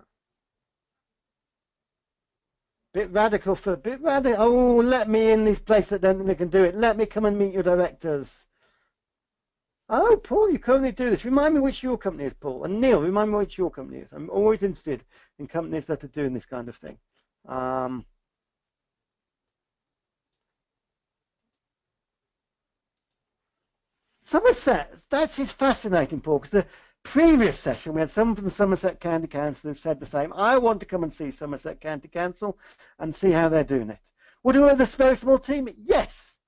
[SPEAKER 1] Bit radical. Oh, let me in these places that don't think they can do it. Let me come and meet your directors. Oh, Paul, you currently do this. Remind me which your company is, Paul. And Neil, remind me which your company is. I'm always interested in companies that are doing this kind of thing. Somerset, that is fascinating, Paul, because the previous session we had someone from the Somerset County Council who said the same. I want to come and see Somerset County Council and see how they're doing it. Would it have a very small team? Yes,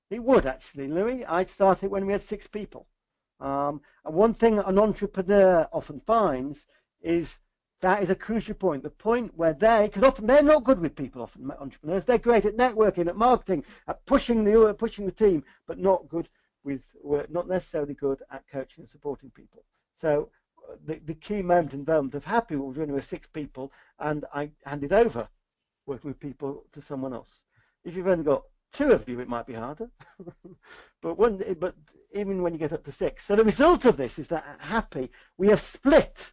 [SPEAKER 1] it would actually, Louis. I started when we had 6 people. And one thing an entrepreneur often finds is That is a crucial point. The point where because often they're not good with people. Often entrepreneurs, they're great at networking, at marketing, at pushing the team, but not necessarily good at coaching and supporting people. So the key moment in development of Happy was when we were 6 people, and I handed over working with people to someone else. If you've only got 2 of you, it might be harder. but even when you get up to 6. So the result of this is that at Happy, we have split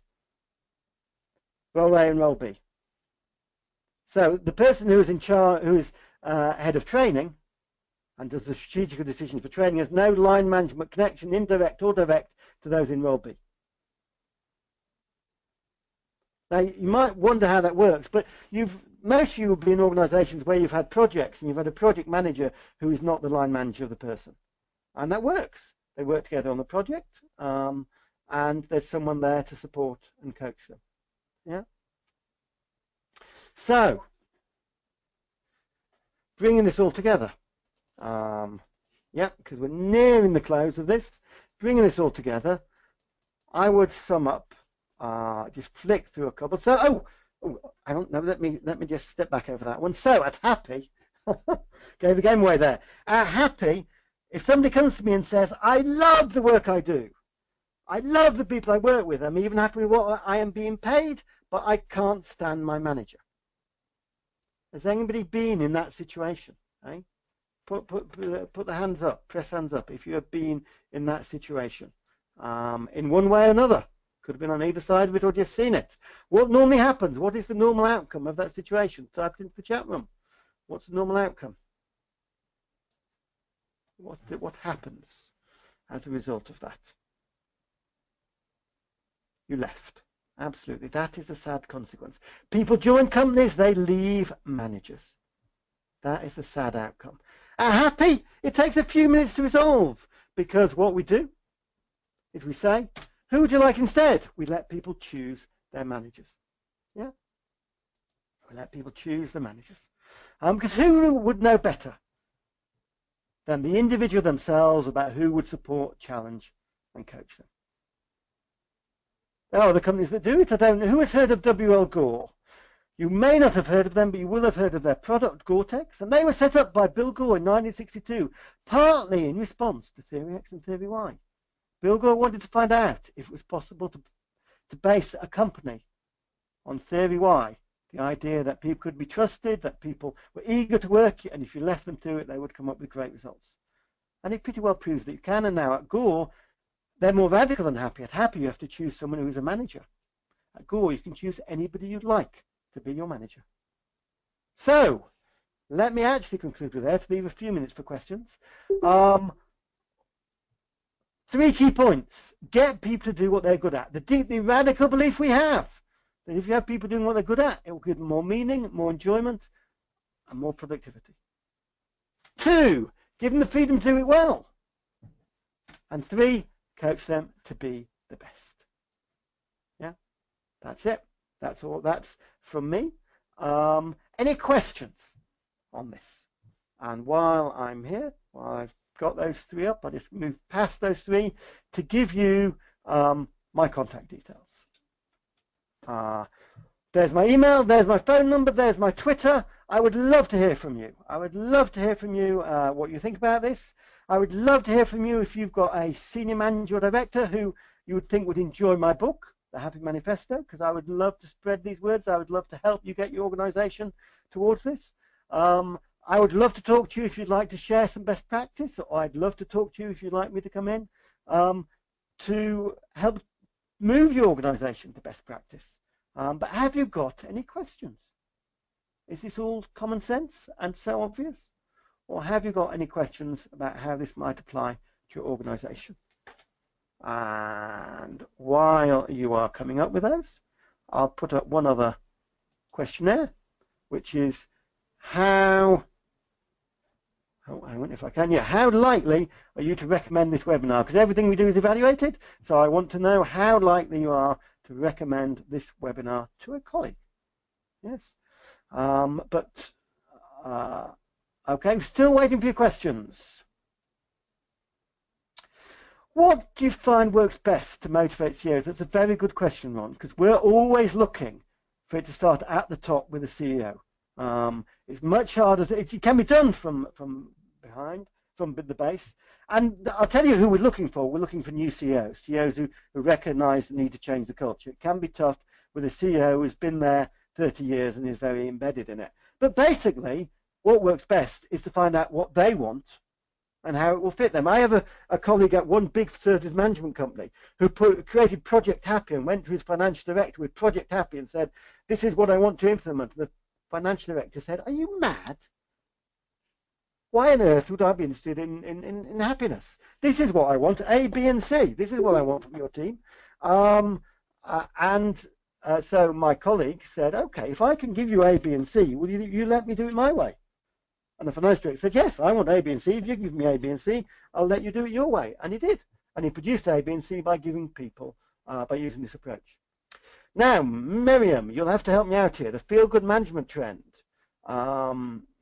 [SPEAKER 1] role A and role B. So the person who is in charge, who is head of training and does the strategic decisions for training, has no line management connection, indirect or direct, to those in role B. Now, you might wonder how that works, but most of you will be in organisations where you've had projects and you've had a project manager who is not the line manager of the person. And that works. They work together on the project, and there's someone there to support and coach them. Yeah. So, bringing this all together. Yeah, because we're nearing the close of this. Bringing this all together, I would sum up. Just flick through a couple. So, I don't know. Let me just step back over that one. So, at Happy, gave the game away there. At Happy, if somebody comes to me and says, "I love the work I do. I love the people I work with. I'm even happy with what I am being paid, but I can't stand my manager." Has anybody been in that situation? Eh? Put the hands up. Press hands up if you have been in that situation, in one way or another. Could have been on either side of it or just seen it. What normally happens? What is the normal outcome of that situation? Type it into the chat room. What's the normal outcome? What happens as a result of that? You left. Absolutely. That is a sad consequence. People join companies, they leave managers. That is a sad outcome. At Happy, it takes a few minutes to resolve, because what we do is we say, "Who would you like instead?" We let people choose their managers. Yeah? We let people choose the managers. Because who would know better than the individual themselves about who would support, challenge, and coach them? There are other companies that do it. I don't know. Who has heard of W.L. Gore? You may not have heard of them, but you will have heard of their product, Gore-Tex. And they were set up by Bill Gore in 1962, partly in response to Theory X and Theory Y. Bill Gore wanted to find out if it was possible to base a company on Theory Y, the idea that people could be trusted, that people were eager to work, and if you left them to it, they would come up with great results. And it pretty well proves that you can. And now at Gore, they're more radical than Happy. At Happy, you have to choose someone who is a manager. At Gore, you can choose anybody you'd like to be your manager. So, let me actually conclude with that, to leave a few minutes for questions. 3 key points. Get people to do what they're good at. The deeply radical belief we have that if you have people doing what they're good at, it will give them more meaning, more enjoyment, and more productivity. 2, give them the freedom to do it well. And 3, coach them to be the best. Yeah, that's it. That's all. That's from me. Any questions on this? And while I'm here, while I've got those 3 up, I just move past those 3 to give you my contact details. There's my email, there's my phone number, there's my Twitter. I would love to hear from you. I would love to hear from you what you think about this. I would love to hear from you if you've got a senior manager or director who you would think would enjoy my book, The Happy Manifesto, because I would love to spread these words. I would love to help you get your organization towards this. I would love to talk to you if you'd like to share some best practice, or I'd love to talk to you if you'd like me to come in to help move your organization to best practice. But have you got any questions? Is this all common sense and so obvious? Or have you got any questions about how this might apply to your organization? And while you are coming up with those, I'll put up one other questionnaire, which is how if I can, how likely are you to recommend this webinar? Because everything we do is evaluated, so I want to know how likely you are to recommend this webinar to a colleague. Yes, okay, still waiting for your questions. What do you find works best to motivate CEOs? That's a very good question, Ron, because we're always looking for it to start at the top with a CEO. It's much harder. It can be done from behind, from the base. And I'll tell you who we're looking for. We're looking for new CEOs, CEOs who recognize the need to change the culture. It can be tough with a CEO who's been there 30 years and is very embedded in it. But basically, what works best is to find out what they want and how it will fit them. I have a colleague at one big facilities management company who created Project Happy and went to his financial director with Project Happy and said, this is what I want to implement. And the financial director said, are you mad? Why on earth would I be interested in happiness? This is what I want, A, B, and C. This is what I want from your team. So my colleague said, okay, if I can give you A, B, and C, will you let me do it my way? And the finance director said, yes, I want A, B, and C. If you give me A, B, and C, I'll let you do it your way. And he did. And he produced A, B, and C by giving people, by using this approach. Now, Miriam, you'll have to help me out here. The feel-good management trend.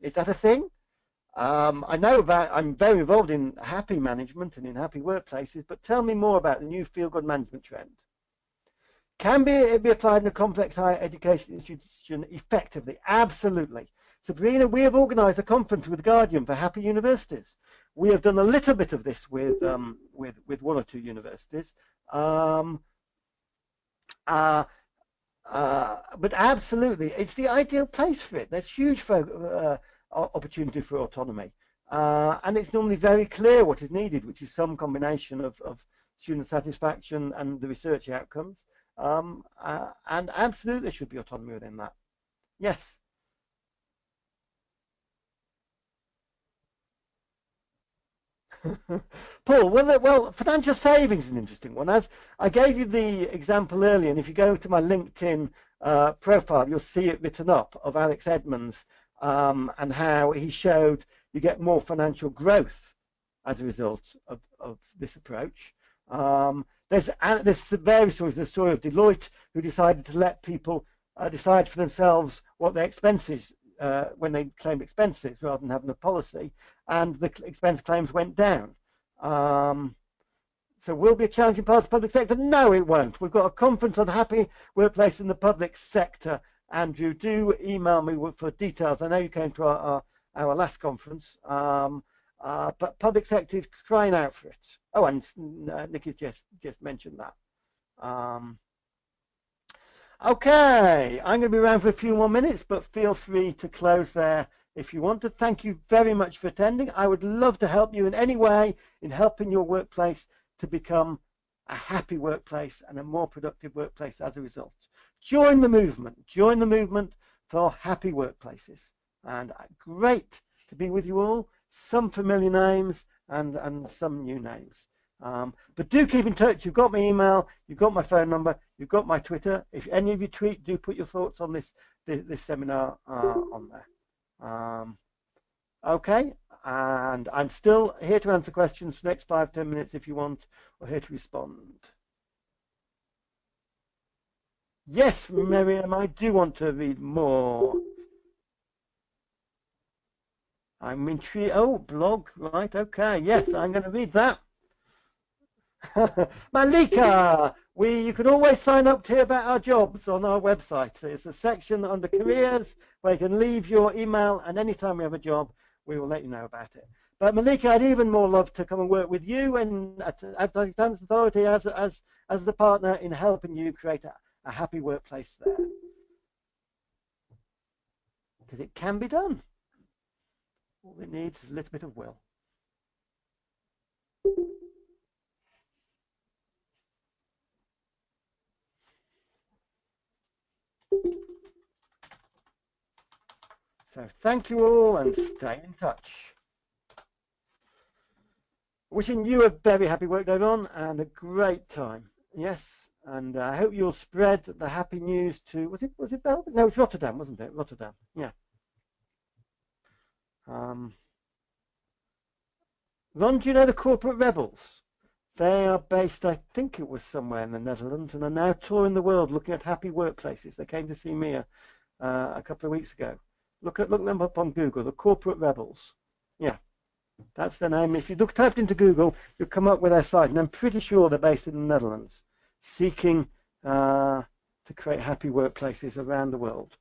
[SPEAKER 1] Is that a thing? I know I'm very involved in happy management and in happy workplaces, but tell me more about the new feel-good management trend. Can it be applied in a complex higher education institution effectively? Absolutely. Sabrina, we have organised a conference with Guardian for happy universities. We have done a little bit of this with one or two universities, but absolutely, it's the ideal place for it. There's huge opportunity for autonomy, and it's normally very clear what is needed, which is some combination of student satisfaction and the research outcomes, and absolutely there should be autonomy within that. Yes. Paul, well, financial savings is an interesting one. As I gave you the example earlier, and if you go to my LinkedIn profile, you'll see it written up of Alex Edmonds and how he showed you get more financial growth as a result of this approach. There's various stories. There's the story of Deloitte, who decided to let people decide for themselves what their expenses when they claimed expenses rather than having a policy, and the expense claims went down. So will be a challenging part of the public sector? No, it won't. We've got a conference on happy workplace in the public sector. Andrew, do email me for details. I know you came to our last conference, but public sector is crying out for it. Oh, and Nikki's just mentioned that. Okay, I'm going to be around for a few more minutes, but feel free to close there if you want to. Thank you very much for attending. I would love to help you in any way in helping your workplace to become a happy workplace and a more productive workplace as a result. Join the movement for happy workplaces. And great to be with you all. Some familiar names and some new names. But do keep in touch. You've got my email, you've got my phone number, you've got my Twitter. If any of you tweet, do put your thoughts on this seminar on there. Okay, and I'm still here to answer questions for the next 5-10 minutes if you want, or here to respond. Yes, Miriam, I do want to read more. I'm intrigued. Oh, blog, right, okay. Yes, I'm going to read that. Malika, you can always sign up to hear about our jobs on our website. It's a section under careers where you can leave your email, and anytime we have a job, we will let you know about it. But Malika, I'd even more love to come and work with you and at Advertising Standards Authority as the partner in helping you create a happy workplace there. Because it can be done. All it needs is a little bit of will. So thank you all and stay in touch. Wishing you a very happy workday on and a great time. Yes, and I hope you'll spread the happy news to, was it Belgium? No, it's Rotterdam, wasn't it? Rotterdam, yeah. Ron, do you know the Corporate Rebels? They are based, I think it was somewhere in the Netherlands, and are now touring the world looking at happy workplaces. They came to see me a couple of weeks ago. Look them up on Google, the Corporate Rebels. Yeah. That's the name. If you typed into Google, you'll come up with their site, and I'm pretty sure they're based in the Netherlands, seeking to create happy workplaces around the world.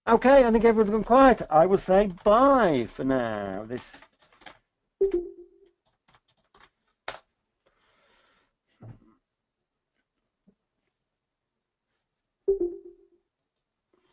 [SPEAKER 1] Okay, I think everyone's gone quiet. I will say bye for now. This